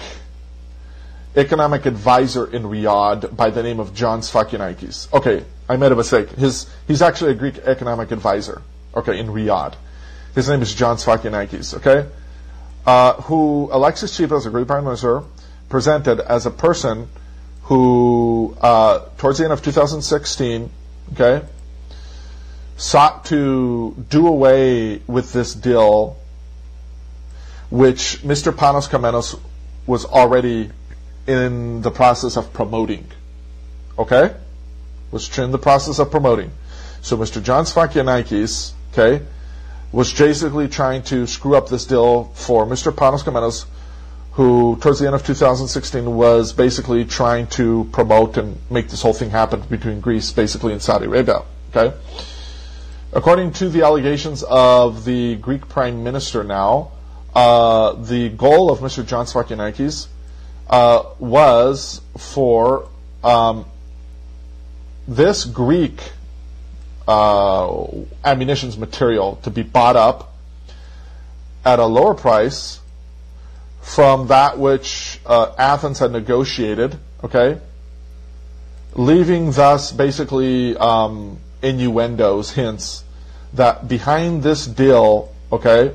economic advisor in Riyadh by the name of John Sfakianakis. Okay, I made a mistake. He's actually a Greek economic advisor, okay, in Riyadh. His name is John Sfakianakis, okay, who Alexis Tsipras, the Greek Prime Minister, presented as a person who, towards the end of 2016, okay, sought to do away with this deal, which Mr. Panos Kamenos was already in the process of promoting, okay, was in the process of promoting. So Mr. John Sfakianakis, okay, was basically trying to screw up this deal for Mr. Panos Kamenos, who, towards the end of 2016, was basically trying to promote and make this whole thing happen between Greece, basically, and Saudi Arabia. Okay? According to the allegations of the Greek Prime Minister now, the goal of Mr. John Sfakianakis was for this Greek ammunitions material to be bought up at a lower price from that which Athens had negotiated, okay, leaving thus basically innuendos, hints, that behind this deal, okay,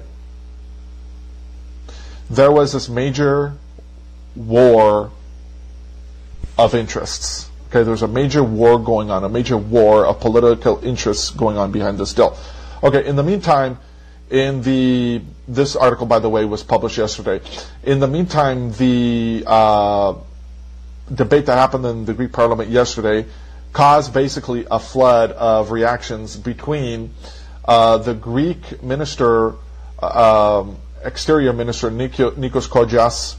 there was this major war of interests. Okay, there's a major war going on, a major war of political interests going on behind this deal. Okay, in the meantime, this article, by the way, was published yesterday. In the meantime, the debate that happened in the Greek Parliament yesterday caused basically a flood of reactions between the Greek minister, exterior minister Nikos Kodjas,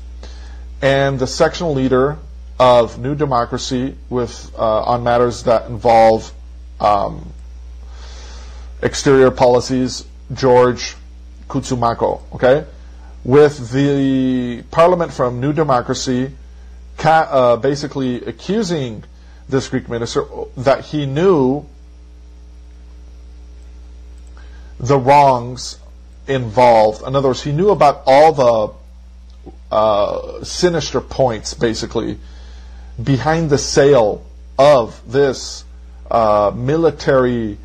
and the sectional leader of New Democracy with on matters that involve exterior policies, George Koutsoumakos, okay? With the parliament from New Democracy basically accusing this Greek minister, that he knew the wrongs involved. In other words, he knew about all the sinister points, basically, behind the sale of this military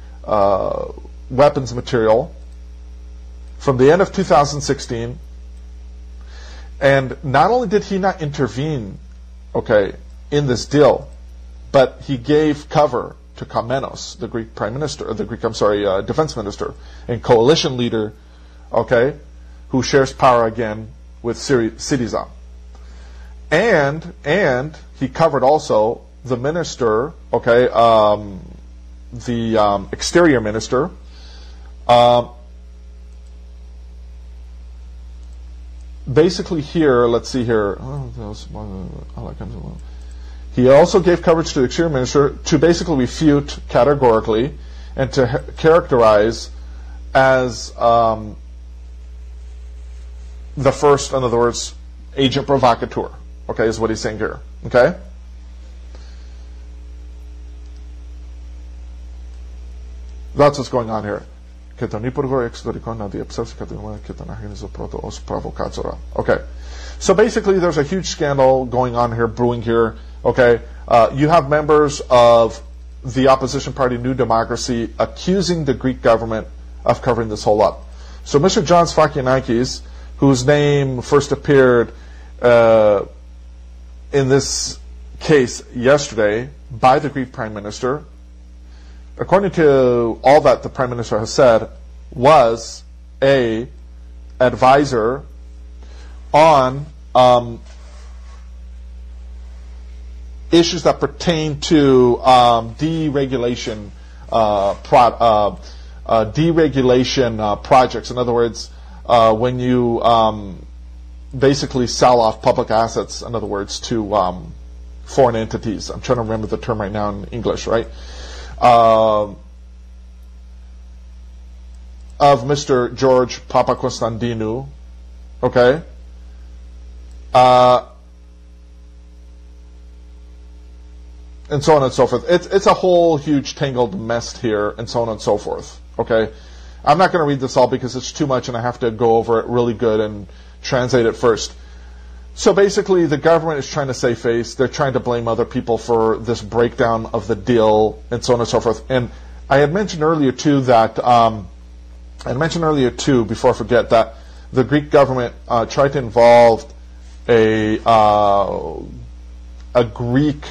weapons material from the end of 2016. And not only did he not intervene, in this deal, but he gave cover to Kamenos, the Greek prime minister, defense minister and coalition leader, who shares power again with Syriza. And he covered also the minister, the exterior minister, basically here, let's see here. He also gave coverage to the exterior minister to basically refute categorically and to characterize as the first, in other words, agent provocateur. Is what he's saying here. That's what's going on here. So basically there's a huge scandal going on here, brewing here. You have members of the opposition party New Democracy accusing the Greek government of covering this whole up. So Mr. John Sfakianakis, whose name first appeared in this case yesterday by the Greek Prime Minister, according to all that the Prime Minister has said, was a advisor on issues that pertain to deregulation projects. In other words, when you basically sell off public assets, in other words, to foreign entities. I'm trying to remember the term right now in English, right? Of Mr. George Papakonstantinou, and so on and so forth. It's a whole huge tangled mess here, and so on and so forth. I'm not going to read this all because it's too much, and I have to go over it really good and translate it first. So basically, the government is trying to save face. They're trying to blame other people for this breakdown of the deal, and so on and so forth. And I had mentioned earlier too that before I forget, that the Greek government tried to involve a Greek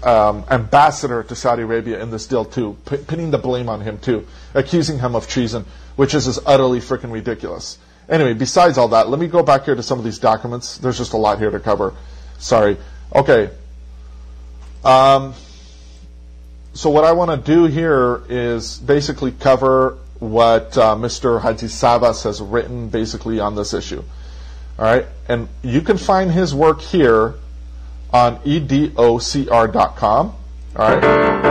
ambassador to Saudi Arabia in this deal too, pinning the blame on him too, accusing him of treason, which is utterly freaking ridiculous. Anyway, besides all that, let me go back here to some of these documents. There's just a lot here to cover. Sorry. So what I want to do here is basically cover what Mr. Hatzisavvas has written basically on this issue. All right, and you can find his work here on edocr.com. All right.